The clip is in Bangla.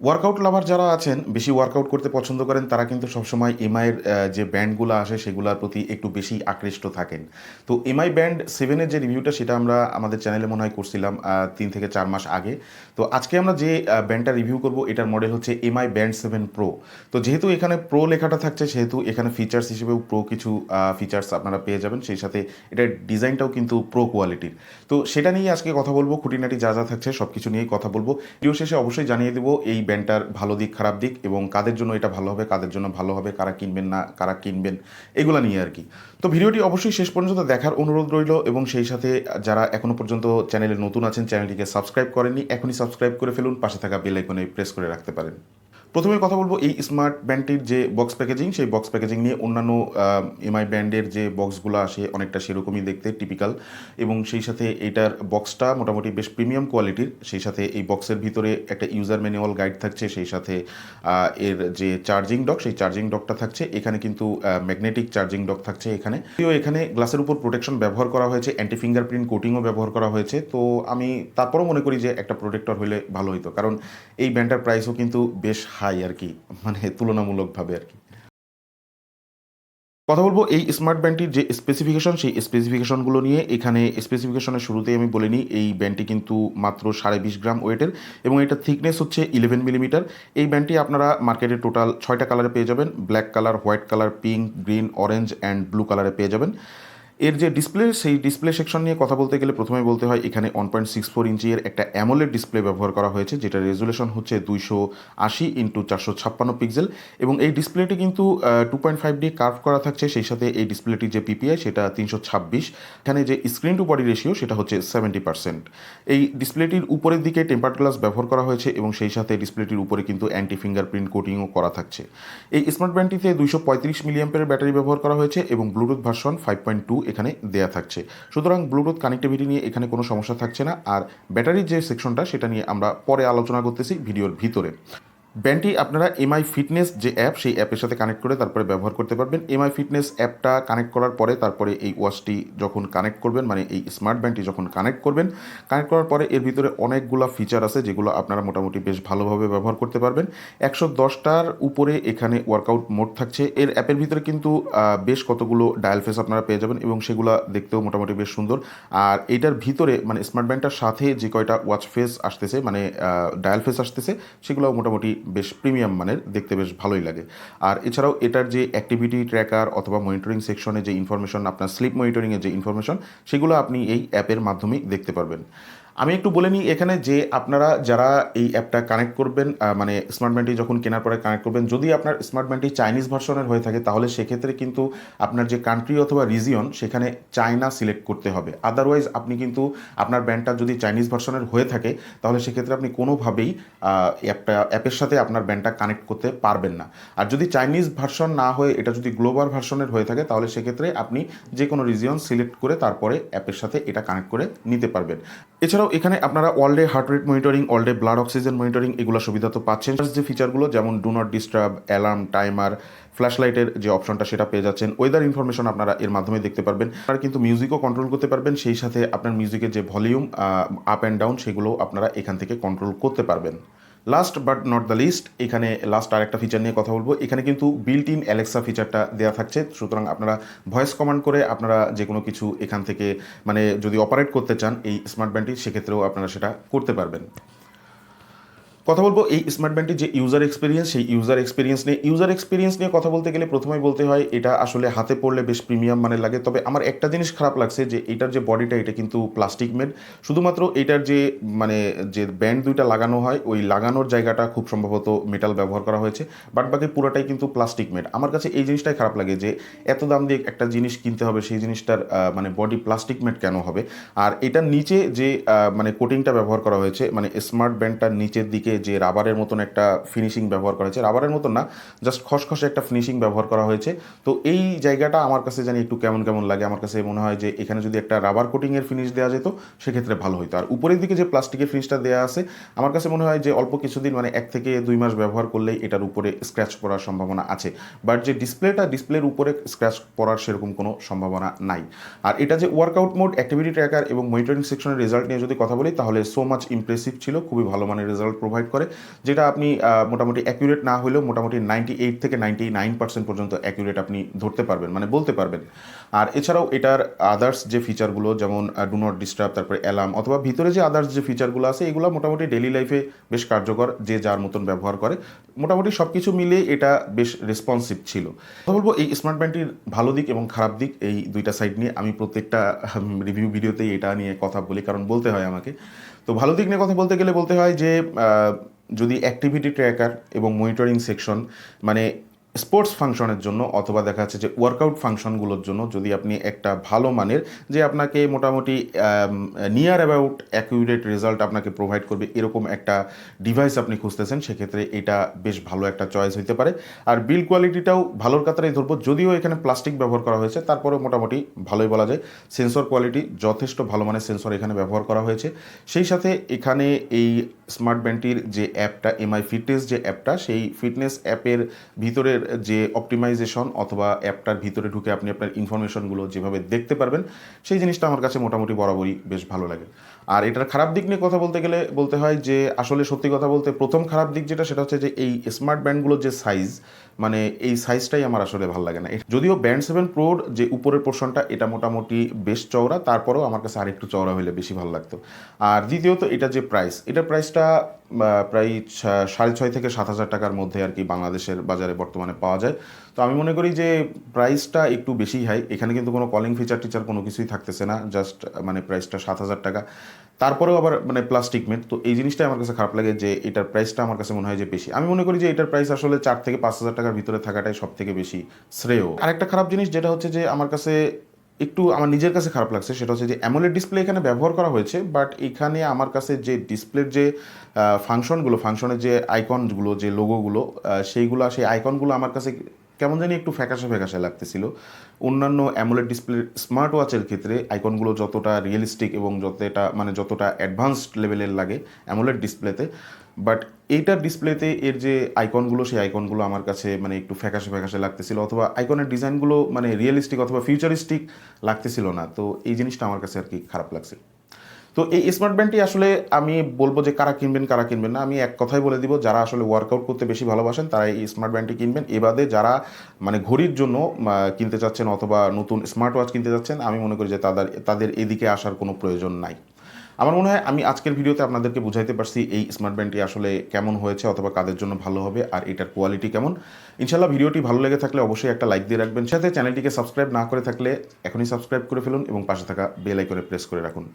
ওয়ার্কআউট লাভার যারা আছেন, বেশি ওয়ার্কআউট করতে পছন্দ করেন, তারা কিন্তু সবসময় এমআইয়ের যে ব্যান্ডগুলো আসে সেগুলোর প্রতি একটু বেশি আকৃষ্ট থাকেন। তো এমআই ব্যান্ড 7 এর যে রিভিউটা সেটা আমরা আমাদের চ্যানেলে মনে হয় করছিলাম ৩ থেকে ৪ মাস আগে। তো আজকে আমরা যে ব্যান্ডটা রিভিউ করব এটার মডেল হচ্ছে এমআই ব্যান্ড 7 প্রো। তো যেহেতু এখানে প্রো লেখাটা থাকছে সেহেতু এখানে ফিচার্স হিসেবেও প্রো কিছু ফিচার্স আপনারা পেয়ে যাবেন। সেই সাথে এটার ডিজাইনটাও কিন্তু প্রো কোয়ালিটির। তো সেটা নিয়ে আজকে কথা বলবো, খুঁটিনাটি যা যা থাকছে সব কিছু নিয়েই কথা বলবো। ভিডিও শেষে অবশ্যই জানিয়ে দেবো এই ব্যান্ডটার ভালো দিক খারাপ দিক এবং কাদের জন্য এটা ভালো হবে, কাদের জন্য ভালো হবে, কারা কিনবেন না কারা কিনবেন, এগুলো নিয়ে আর কি। তো ভিডিওটি অবশ্যই শেষ পর্যন্ত দেখার অনুরোধ রইল এবং সেই সাথে যারা এখনও পর্যন্ত চ্যানেলে নতুন আছেন, চ্যানেলটিকে সাবস্ক্রাইব করেননি, এখনই সাবস্ক্রাইব করে ফেলুন, পাশে থাকা বেল আইকনে প্রেস করে রাখতে পারেন। প্রথমে কথা বলবো এই স্মার্ট ব্যান্ডটির যে বক্স প্যাকেজিং, সেই বক্স প্যাকেজিং নিয়ে। অন্যান্য এমআই ব্যান্ডের যে বক্সগুলো আসে অনেকটা সেরকমই দেখতে, টিপিক্যাল, এবং সেই সাথে এটার বক্সটা মোটামুটি বেশ প্রিমিয়াম কোয়ালিটির। সেই সাথে এই বক্সের ভিতরে একটা ইউজার ম্যানুয়াল গাইড থাকছে, সেই সাথে এর যে চার্জিং ডক, সেই চার্জিং ডকটা থাকছে। এখানে কিন্তু ম্যাগনেটিক চার্জিং ডক থাকছে এখানে। এখানে গ্লাসের উপর প্রোটেকশন ব্যবহার করা হয়েছে, অ্যান্টি ফিঙ্গারপ্রিন্ট কোটিংও ব্যবহার করা হয়েছে। তো আমি তারপরও মনে করি যে একটা প্রোটেক্টর হলে ভালো হতো, কারণ এই ব্যান্ডটার প্রাইসও কিন্তু বেশ হাই আর কি, মানে তুলনামূলকভাবে আর কি। কথা বলবো এই স্মার্ট ব্যান্ডটির যে স্পেসিফিকেশন, সেই স্পেসিফিকেশনগুলো নিয়ে। এখানে স্পেসিফিকেশনের শুরুতেই আমি বলে নিই, এই ব্যান্ডটি কিন্তু মাত্র 20.5 গ্রাম ওয়েটের এবং এটার থিকনেস হচ্ছে 11 মিলিমিটার। এই ব্যান্ডটি আপনারা মার্কেটে টোটাল 6টা কালারে পেয়ে যাবেন। Black colour, white colour, pink, green, orange and blue কালারে পেয়ে যাবেন। এর যে ডিসপ্লে, সেই ডিসপ্লে সেকশন নিয়ে কথা বলতে গেলে প্রথমে বলতে হয় এখানে 1.64 ইঞ্চি এর একটা অ্যামোলেড ডিসপ্লে ব্যবহার করা হয়েছে, যেটা রেজুলেশন হচ্ছে 280x456 পিক্সেল এবং এই ডিসপ্লেটি কিন্তু 2.5D কার্ভ করা থাকছে। সেই সাথে এই ডিসপ্লেটির যে পিপিআই সেটা 326। এখানে যে স্ক্রিন টু বডি রেশিও সেটা হচ্ছে 70%। এই ডিসপ্লেটির উপরের দিকে টেম্পার্ড গ্লাস ব্যবহার করা হয়েছে এবং সেই সাথে ডিসপ্লেটির উপরে কিন্তু অ্যান্টি ফিঙ্গারপ্রিন্ট কোটিংও করা থাকছে। এই স্মার্ট ব্যান্ডটিতে 235 মিলিঅ্যাম্পিয়ারের ব্যাটারি ব্যবহার করা হয়েছে এবং ব্লুটুথ ভার্সন 5.2 এখানে দেয়া থাকছে। সুতরাং ব্লুটুথ কানেক্টিভিটি নিয়ে এখানে কোনো সমস্যা থাকছে না। আর ব্যাটারির যে সেকশনটা সেটা নিয়ে আমরা পরে আলোচনা করতেছি ভিডিওর ভিতরে। ব্যান্ডটি আপনারা এমআই ফিটনেস যে অ্যাপ, সেই অ্যাপের সাথে কানেক্ট করে তারপরে ব্যবহার করতে পারবেন। এমআই ফিটনেস অ্যাপটা কানেক্ট করার পরে তারপরে এই ওয়াচটি যখন কানেক্ট করবেন, মানে এই স্মার্ট ব্যান্ডটি যখন কানেক্ট করবেন, কানেক্ট করার পরে এর ভিতরে অনেকগুলো ফিচার আছে যেগুলো আপনারা মোটামুটি বেশ ভালোভাবে ব্যবহার করতে পারবেন। 110টার উপরে এখানে ওয়ার্কআউট মোড থাকছে। এর অ্যাপের ভিতরে কিন্তু বেশ কতগুলো ডায়াল ফেস আপনারা পেয়ে যাবেন এবং সেগুলো দেখতেও মোটামুটি বেশ সুন্দর। আর এটার ভিতরে মানে স্মার্ট ব্যান্ডটার সাথে যে কয়টা ওয়াচ ফেস আসতেছে, মানে ডায়াল ফেস আসতেছে, সেগুলো মোটামুটি বেশ প্রিমিয়াম মানের, দেখতে বেশ ভালোই লাগে। আর এছাড়াও এটার যে অ্যাক্টিভিটি ট্র্যাকার অথবা মনিটরিং সেকশনে যে ইনফরমেশন, আপনার স্লিপ মনিটরিংয়ের যে ইনফরমেশন, সেগুলো আপনি এই অ্যাপের মাধ্যমেই দেখতে পারবেন। আমি একটু বলে নিই এখানে যে আপনারা যারা এই অ্যাপটা কানেক্ট করবেন, মানে স্মার্ট ব্যান্ডটি যখন কেনার পরে কানেক্ট করবেন, যদি আপনার স্মার্ট ব্যান্ডটি চাইনিজ ভার্সনের হয়ে থাকে তাহলে সেক্ষেত্রে কিন্তু আপনার যে কান্ট্রি অথবা রিজিয়ন সেখানে চায়না সিলেক্ট করতে হবে। আদারওয়াইজ আপনি কিন্তু আপনার ব্যান্ডটা যদি চাইনিজ ভার্সনের হয়ে থাকে তাহলে সেক্ষেত্রে আপনি কোনোভাবেই অ্যাপের সাথে আপনার ব্যান্ডটা কানেক্ট করতে পারবেন না। আর যদি চাইনিজ ভার্সন না হয়ে এটা যদি গ্লোবাল ভার্সনের হয়ে থাকে তাহলে সেক্ষেত্রে আপনি যে কোনো রিজিয়ন সিলেক্ট করে তারপরে অ্যাপের সাথে এটা কানেক্ট করে নিতে পারবেন। এছাড়াও এখানে আপনারা all day heart rate monitoring, all day blood oxygen monitoring, এগুলো সুবিধা তো পাচ্ছেন। যে ফিচারগুলো যেমন do not disturb, alarm, timer, flash লাইটের যে অপশনটা সেটা পেয়ে যাচ্ছেন। ওয়েদার ইনফরমেশন আপনারা এর মাধ্যমে দেখতে পারবেন। আপনারা কিন্তু মিউজিকও কন্ট্রোল করতে পারবেন। সেই সাথে আপনার মিউজিকের যে ভলিউম আপ অ্যান্ড ডাউন সেগুলো আপনারা এখান থেকে কন্ট্রোল করতে পারবেন। Last but not the least, এখানে লাস্ট আরেকটা ফিচার নিয়ে কথা বলবো। এখানে কিন্তু বিল্ট ইন অ্যালেক্সা ফিচারটা দেওয়া থাকছে। সুতরাং আপনারা ভয়েস কমান্ড করে আপনারা যে কোনো কিছু এখান থেকে মানে যদি অপারেট করতে চান এই স্মার্ট ব্যান্ডটি, সেক্ষেত্রেও আপনারা সেটা করতে পারবেন। কথা বলবো এই স্মার্ট ব্যান্ডটির যে ইউজার এক্সপিরিয়েন্স, সেই ইউজার এক্সপিরিয়েন্স নিয়ে কথা বলতে গেলে প্রথমেই বলতে হয় এটা আসলে হাতে পড়লে বেশ প্রিমিয়াম মানে লাগে। তবে আমার একটা জিনিস খারাপ লাগছে যে এটার যে বডিটা এটা কিন্তু প্লাস্টিক মেড। শুধুমাত্র এটার যে মানে যে ব্যান্ড দুইটা লাগানো হয় ওই লাগানোর জায়গাটা খুব সম্ভবত মেটাল ব্যবহার করা হয়েছে, বাট বাকি পুরোটাই কিন্তু প্লাস্টিক মেড। আমার কাছে এই জিনিসটাই খারাপ লাগে যে এত দাম দিয়ে একটা জিনিস কিনতে হবে, সেই জিনিসটার মানে বডি প্লাস্টিক মেড কেন হবে। আর এটার নিচে যে মানে কোটিংটা ব্যবহার করা হয়েছে, মানে স্মার্ট ব্যান্ডটার নিচের দিকে যে রাবারের মতন একটা ফিনিশিং ব্যবহার করা হয়েছে, রাবারের মতন না, জাস্ট খসখসে একটা ফিনিশিং ব্যবহার করা হয়েছে। তো এই জায়গাটা আমার কাছে জানি একটু কেমন কেমন লাগে। আমার কাছে মনে হয় যে এখানে যদি একটা রাবার কোটিংয়ের ফিনিশ দেওয়া যেত সেক্ষেত্রে ভালো হতো। আর উপরের দিকে যে প্লাস্টিকের ফিনিশটা দেওয়া আছে আমার কাছে মনে হয় যে অল্প কিছুদিন মানে 1 থেকে 2 মাস ব্যবহার করলেই এটার উপরে স্ক্র্যাচ পড়ার সম্ভাবনা আছে। বাট যে ডিসপ্লের উপরে স্ক্র্যাচ পড়ার সেরকম কোনো সম্ভাবনা নাই। আর এটা যে ওয়ার্কআউট মোড, অ্যাক্টিভিটি ট্র্যাকার এবং মনিটরিং সেকশনের রেজাল্ট নিয়ে যদি কথা বলি তাহলে সো মাচ ইমপ্রেসিভ ছিল, খুবই ভালো মানের রেজাল্ট প্রোভাইড প্রোভাইড করে, যেটা আপনি মোটামুটি অ্যাকুরেট না হলেও মোটামুটি 98 থেকে 99% পর্যন্ত অ্যাকুরেট আপনি ধরতে পারবেন, মানে বলতে পারবেন। আর এছাড়াও এটার আদার্স যে ফিচারগুলো, যেমন ডু নট ডিস্টার্ব, তারপরে অ্যালার্ম, অথবা ভিতরে যে আদার্স যে ফিচারগুলো আছে, এগুলো মোটামুটি ডেইলি লাইফে বেশ কার্যকর, যে যার মতন ব্যবহার করে। মোটামুটি সব কিছু মিলে এটা বেশ রেসপন্সিভ ছিল। তো বলবো এই স্মার্ট ব্যান্ডটির ভালো দিক এবং খারাপ দিক, এই দুইটা সাইড নিয়ে আমি প্রত্যেকটা রিভিউ ভিডিওতেই এটা নিয়ে কথা বলি, কারণ বলতে হয় আমাকে। তো ভালো দিক নিয়ে কথা বলতে গেলে বলতে হয় যে যদি অ্যাক্টিভিটি ট্র্যাকার এবং মনিটরিং সেকশন, মানে স্পোর্টস ফাংশনের জন্য অথবা দেখা যাচ্ছে যে ওয়ার্কআউট ফাংশনগুলোর জন্য যদি আপনি একটা ভালো মানের, যে আপনাকে মোটামুটি নিয়ার অ্যাবাউট অ্যাকিউরেট রেজাল্ট আপনাকে প্রোভাইড করবে এরকম একটা ডিভাইস আপনি খুঁজতেছেন, সেক্ষেত্রে এটা বেশ ভালো একটা চয়েস হতে পারে। আর বিল্ড কোয়ালিটিটাও ভালোর কাতারেই ধরবো, যদিও এখানে প্লাস্টিক ব্যবহার করা হয়েছে, তারপরেও মোটামুটি ভালোই বলা যায়। সেন্সর কোয়ালিটি যথেষ্ট ভালো মানের সেন্সর এখানে ব্যবহার করা হয়েছে। সেই সাথে এখানে এই স্মার্ট ব্যান্ডটির যে অ্যাপটা, এমআই ফিটনেস যে অ্যাপটা, সেই ফিটনেস অ্যাপের ভিতরের যে অপটিমাইজেশন অথবা অ্যাপটার ভিতরে ঢুকে আপনি আপনার ইনফরমেশনগুলো যেভাবে দেখতে পারবেন, সেই জিনিসটা আমার কাছে মোটামুটি বরাবরই বেশ ভালো লাগে। আর এটার খারাপ দিক নিয়ে কথা বলতে গেলে বলতে হয় যে আসলে সত্যি কথা বলতে প্রথম খারাপ দিক যেটা, সেটা হচ্ছে যে এই স্মার্ট ব্যান্ডগুলোর যে সাইজ, মানে এই সাইজটাই আমার আসলে ভালো লাগে না। যদিও ব্যান্ড 7 প্রোর যে উপরের পোর্শনটা, এটা মোটামুটি বেশ চওড়া, তারপরেও আমার কাছে আরেকটু চওড়া হলে বেশি ভালো লাগতো। আর দ্বিতীয়ত এটা যে প্রাইস, এটার প্রাইসটা প্রায় 6,500 থেকে 7,000 টাকার মধ্যে আর কি বাংলাদেশের বাজারে বর্তমানে পাওয়া যায়। তো আমি মনে করি যে প্রাইসটা একটু বেশি হাই। এখানে কিন্তু কোনো কলিং ফিচার টিচার কোনো কিছুই থাকতেছে না, জাস্ট মানে প্রাইসটা 7,000 টাকা, তারপরেও আবার মানে প্লাস্টিক মেড। তো এই জিনিসটাই আমার কাছে খারাপ লাগে, যে এটার প্রাইসটা আমার কাছে মনে হয় যে বেশি। আমি মনে করি যে এটার প্রাইস আসলে 4 থেকে 5,000 টাকার ভিতরে থাকাটাই সব থেকে বেশি শ্রেয়। আরেকটা খারাপ জিনিস যেটা হচ্ছে যে আমার কাছে একটু, আমার নিজের কাছে খারাপ লাগছে, সেটা হচ্ছে যে অ্যামোলেড ডিসপ্লে এখানে ব্যবহার করা হয়েছে, বাট এখানে আমার কাছে যে ডিসপ্লের যে ফাংশনের যে আইকনগুলো, যে লোগোগুলো, সেই আইকনগুলো আমার কাছে কেমন জানি একটু ফ্যাকাশে ফ্যাকাশে লাগতেছিল। অন্যান্য অ্যামোলেড ডিসপ্লে স্মার্ট ওয়াচের ক্ষেত্রে আইকনগুলো যতটা রিয়েলিস্টিক এবং যতটা অ্যাডভান্সড লেভেলের লাগে অ্যামোলেড ডিসপ্লেতে, বাট এইটার ডিসপ্লেতে এর যে আইকনগুলো, সেই আইকনগুলো আমার কাছে মানে একটু ফ্যাকাশে ফ্যাকাশে লাগতেছিল, অথবা আইকনের ডিজাইনগুলো মানে রিয়েলিস্টিক অথবা ফিউচারিস্টিক লাগতেছিল না। তো এই জিনিসটা আমার কাছে আর কি খারাপ লাগছে। তো এই স্মার্ট ব্যান্ডটি আসলে আমি বলবো যে কারা কিনবেন না, আমি এক কথাই বলে দিব, যারা আসলে ওয়ার্কআউট করতে বেশি ভালোবাসেন তারা এই স্মার্ট ব্যান্ডটি কিনবেন। এবাদে যারা মানে ঘড়ির জন্য কিনতে চাচ্ছেন অথবা নতুন স্মার্ট ওয়াচ কিনতে চাচ্ছেন, আমি মনে করি যে তাদের এদিকে আসার কোনো প্রয়োজন নাই। আমার মনে হয় আমি আজকের ভিডিওতে আপনাদেরকে বুঝাইতে পারছি এই স্মার্ট ব্যান্ডটি আসলে কেমন হয়েছে অথবা কাদের জন্য ভালো হবে আর এটার কোয়ালিটি কেমন। ইনশাল্লাহ ভিডিওটি ভালো লেগে থাকলে অবশ্যই একটা লাইক দিয়ে রাখবেন, সাথে চ্যানেলটিকে সাবস্ক্রাইব না করে থাকলে এখনই সাবস্ক্রাইব করে ফেলুন এবং পাশে থাকা বেল আইকনে প্রেস করে রাখুন।